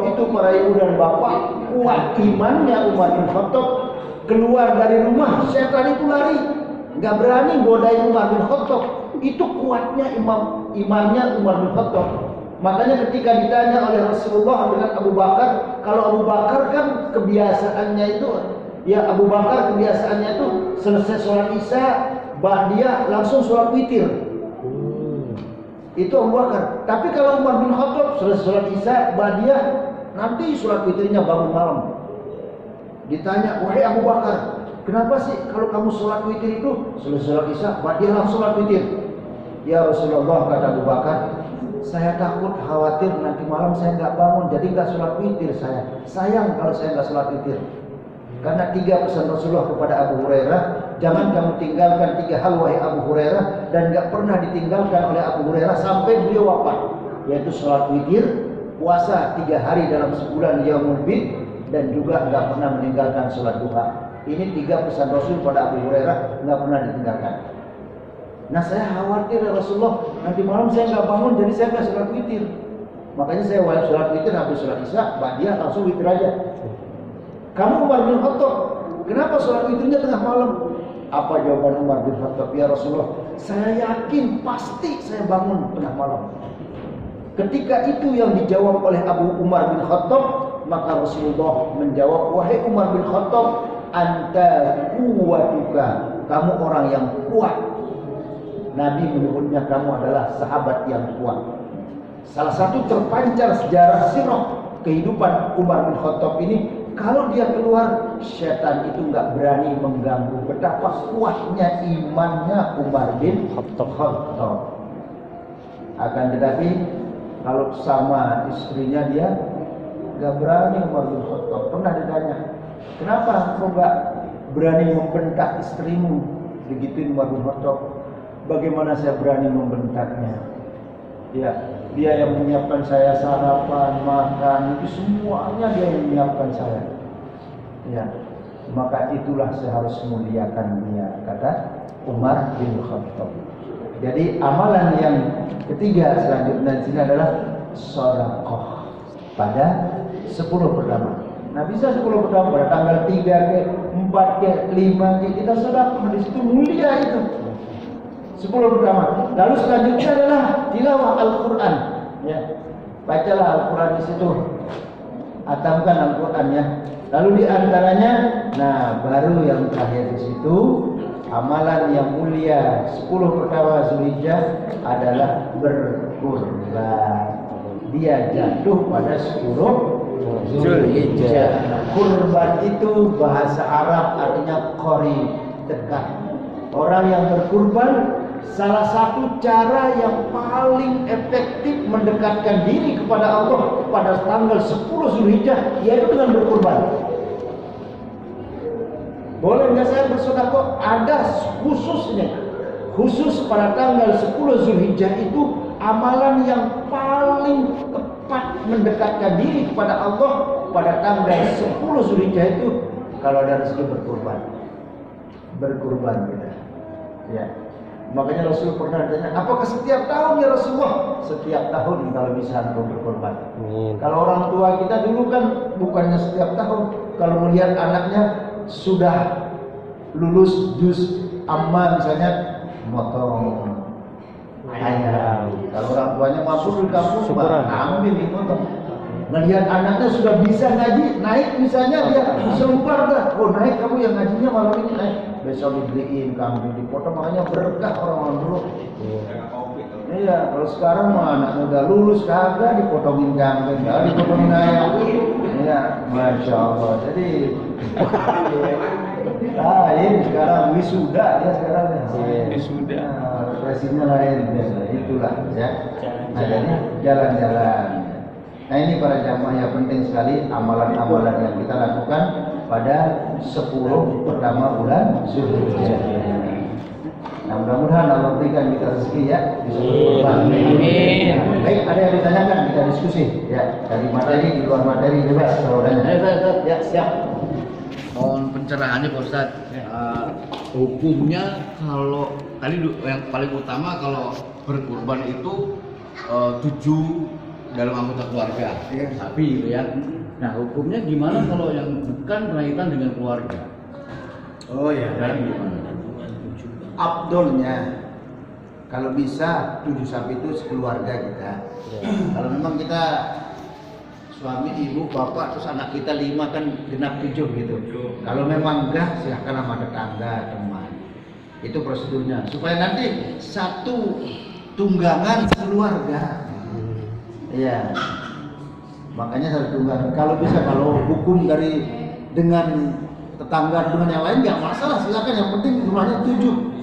S3: itu para ibu dan bapak kuat imannya. Umar bin Khattab keluar dari rumah, setan itu lari, nggak berani godain Umar bin Khattab. Itu kuatnya imannya Umar bin Khattab. Makanya ketika ditanya oleh Rasulullah dengan Abu Bakar, kalau Abu Bakar kan kebiasaannya itu, ya Abu Bakar kebiasaannya itu selesai sholat Isya, dia langsung sholat witir. Itu Abu Bakar. Tapi kalau Umar bin Khattab selesai sholat Isya, dia nanti sholat witirnya bangun malam. Ditanya, wahai Abu Bakar, kenapa sih kalau kamu sholat witir itu selesai sholat Isya, dia langsung sholat witir? Ya Rasulullah, kata Abu Bakar, saya takut khawatir nanti malam saya nggak bangun, jadi nggak sholat witir saya. Sayang kalau saya nggak sholat witir. Karena 3 pesan Rasulullah kepada Abu Hurairah, jangan kamu tinggalkan 3 hal wahai Abu Hurairah, dan nggak pernah ditinggalkan oleh Abu Hurairah sampai beliau wafat, yaitu sholat witir, puasa 3 hari dalam sebulan yaumul bid, dan juga nggak pernah meninggalkan sholat duha. Ini 3 pesan Rasul pada Abu Hurairah, nggak pernah ditinggalkan. Nah saya khawatir ya Rasulullah, nanti malam saya nggak bangun, jadi saya nggak sholat witir. Makanya saya wajib sholat witir, habis sholat Isya, dia langsung witir aja. Kamu Umar bin Khattab, kenapa sholat witirnya tengah malam? Apa jawaban Umar bin Khattab? Ya Rasulullah, saya yakin pasti saya bangun tengah malam. Ketika itu yang dijawab oleh Abu Umar bin Khattab, maka Rasulullah menjawab, wahai Umar bin Khattab, anta kuwatuka, kamu orang yang kuat. Nabi menyebutnya kamu adalah sahabat yang kuat. Salah satu terpancar sejarah sirah kehidupan Umar bin Khattab ini, kalau dia keluar, setan itu nggak berani mengganggu. Betapa kuatnya imannya Umar bin Khattab. Akan tetapi kalau sama istrinya dia nggak berani. Umar bin Khattab pernah ditanya, kenapa kau nggak berani membentak istrimu? Begituin Umar bin Khattab. Bagaimana saya berani membentaknya? Ya, dia yang menyiapkan saya sarapan, makan, itu semuanya dia yang menyiapkan saya. Ya, maka itulah saya harus muliakan dia, kata Umar bin Khattab. Jadi amalan yang ketiga selanjutnya di sini adalah sedekah pada 10 pertama. Nah bisa 10 pertama pada tanggal 3 ke 4 ke 5 ke kita sedekah, di situ mulia itu. 10 pertama. Lalu selanjutnya adalah tilawah Al-Quran. Ya, bacalah Al-Quran di situ, hatamkan Al-Quran ya. Lalu di antaranya, nah baru yang terakhir di situ, amalan yang mulia 10 pertama Zulhijjah adalah berkurban. Dia jatuh pada 10 Zulhijjah. Kurban itu bahasa Arab artinya qari, dekat. Orang yang berkurban salah satu cara yang paling efektif mendekatkan diri kepada Allah pada tanggal 10 Zulhijjah yaitu dengan berkurban. Boleh nggak saya bersedekah? Ada khususnya. Khusus pada tanggal 10 Zulhijjah itu amalan yang paling tepat mendekatkan diri kepada Allah pada tanggal 10 Zulhijjah itu kalau ada rezeki berkurban. Berkurban kita. Ya. Makanya Rasul pernah ditanya, apakah setiap tahun ya Rasulullah? Setiap tahun kalau bisa engkau berkorban. Kalau orang tua kita dulu kan bukannya setiap tahun, kalau melihat anaknya sudah lulus juz amma misalnya, motong ayam. Kalau orang tuanya mampu di kampung, ambil dipotong. Melihat anaknya sudah bisa ngaji, naik misalnya dia selembar dah. Oh naik, kamu yang ngajinya malam ini naik. Besok dibeliin kambing dipotong, makanya berkah orang-orang dulu. Iya, kalau sekarang mah anaknya udah lulus kagak dipotongin kambing, kagak dipotongin ayam. Iya, masya Allah. Jadi, lain sekarang wisuda dia sekarang ya.
S1: Wisuda.
S3: Versinya lain, itulah ya. Nah, jadi jalan-jalan. Nah ini para jamaah yang penting sekali amalan-amalan yang kita lakukan pada 10 pertama bulan Zulhijjah. Nah mudah-mudahan Allah berikan kita rezeki ya. Amin. Baik, ada yang ditanyakan, kita diskusi ya. Dari materi, di luar materi bebas saudaranya. Ya siap.
S4: Mohon pencerahannya Pak Ustadz. Hukumnya kalau tadi yang paling utama kalau berkurban itu 7 dalam anggota keluarga, sapi gitu ya. Nah hukumnya gimana kalau yang bukan berkaitan dengan keluarga?
S3: Oh ya. Abdolnya kalau bisa 7 sapi itu sekeluarga kita. Kalau memang kita suami, ibu, bapak, terus anak kita 5 kan genap 7 gitu. Kalau memang enggak, silahkan sama tetangga, teman. Itu prosedurnya supaya nanti satu tunggangan keluarga. Iya, makanya satu tunggangan. Kalau bisa, kalau hukum dari dengan tetangga dengan yang lain nggak masalah, silakan. Yang penting rumahnya 7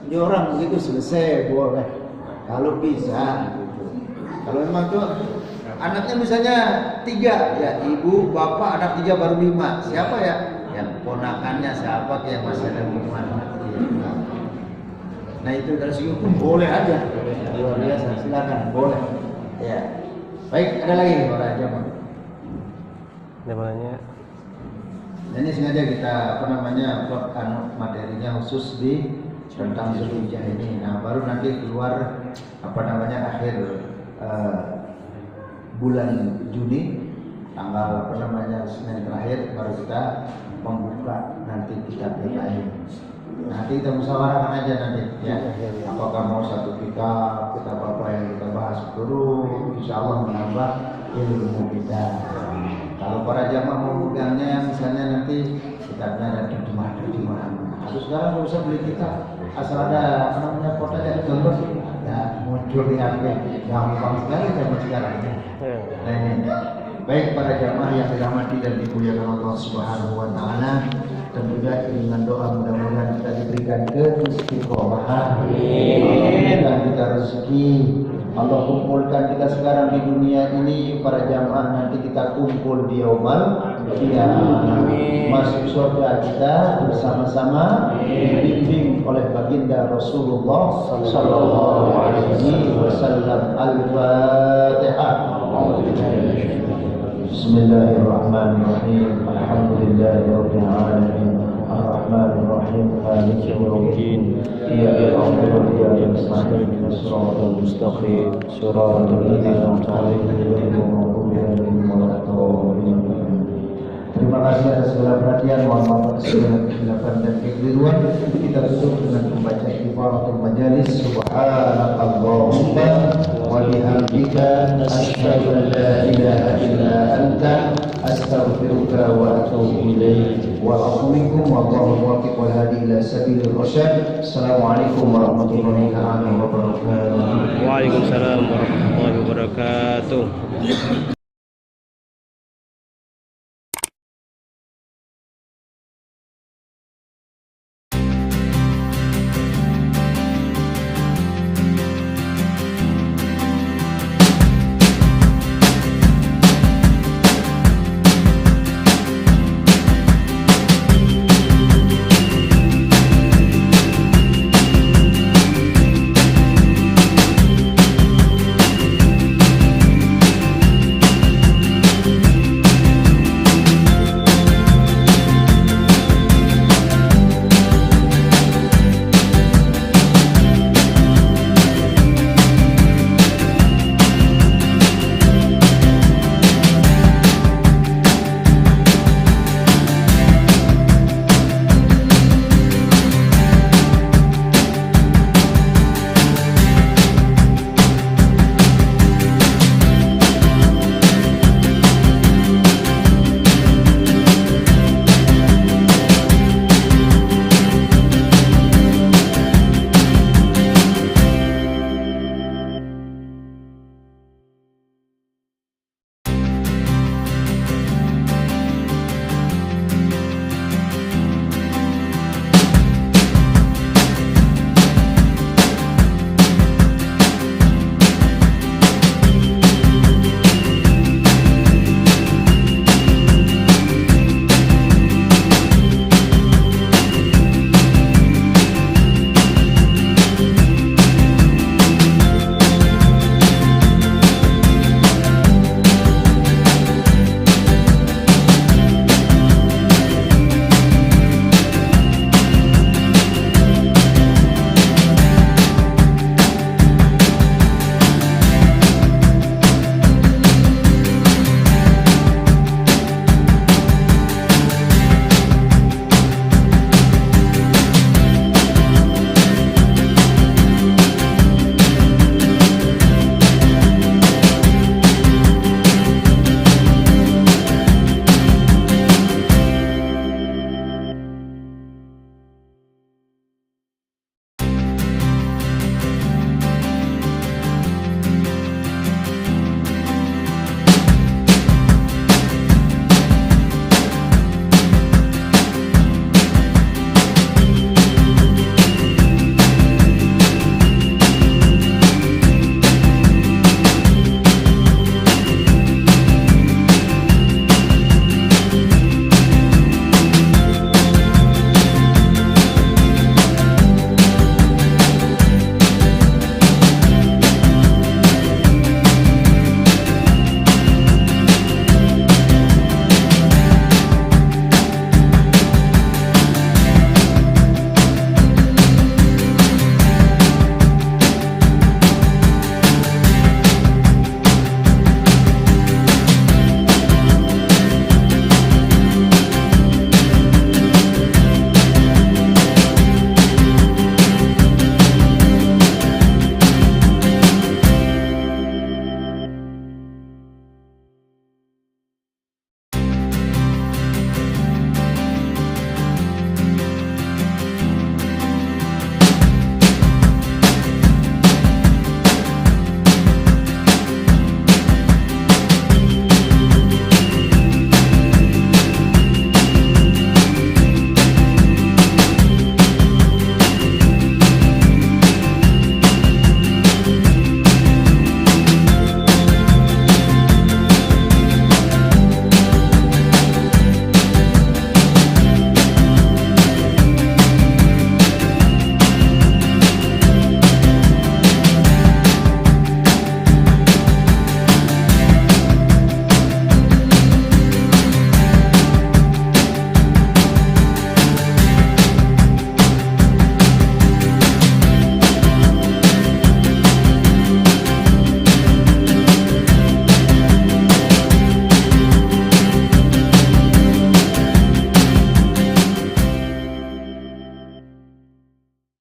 S3: ini orang begitu selesai boleh. Kalau bisa, gitu. Kalau memang tuh anaknya misalnya 3 ya, ibu, bapak, anak 3 baru 5. Siapa ya? Yang ponakannya siapa yang masih ada 5. Nah itu dari segi hukum boleh aja, luar biasa, silakan boleh. Ya. Baik, ada lagi para jamaah.
S2: Namanya.
S3: Ini sengaja kita materinya khusus di tentang Zulhijjah ini. Nah, baru nanti keluar akhir bulan Juni tanggal Senin terakhir baru kita membuka nanti kitab yang lain. Nanti kita musyawarahkan aja nanti ya. Apakah mau satu kitab apa yang kita bahas dulu, insya Allah menambah ilmu kita. Kalau para jamaah mau pegangnya misalnya nanti kitabnya ada terjemah. Terus sekarang nggak usah beli kitab, asal ada fotonya gambar ya muncul di HP, gampang sekali zaman sekarang. Nah ini baik para jamaah yang dirahmati dan dimuliakan Allah Subhanahu wa taala. Dan juga dengan doa mudah-mudahan kita diberikan keistiqomahan dan kita rezeki. Allah kumpulkan kita sekarang di dunia ini, para jamaah nanti kita kumpul di yaumul qiyamah, masuk surga kita bersama-sama dibimbing oleh baginda Rasulullah sallallahu alaihi wasallam. Al-Fatihah. Bismillahirrahmanirrahim. Alhamdulillahirabbil alamin. Ar-Rahmanir Rahim. Maliki yaumiddin. Iyyaka na'budu wa iyyaka nasta'in. Ihdinas siratal mustaqim. Shiratal ladzina an'amta 'alaihim ghairil maghdubi 'alaihim waladdallin. Terima kasih. kasih atas segala perhatian, mohon maaf atas segala kesilapan dan kekeliruan. Kita tutup dengan membaca ifaratul majalis. Subhanakallahumma wa bihamdika asyhadu an la ilaha illa anta astaghfiruka wa atubu ilaik. Wa a'udzu wallahu muwaffiq wal hadi ila sabilir rasyad. Assalamualaikum warahmatullahi wabarakatuh.
S2: Waalaikumsalam warahmatullahi wabarakatuh.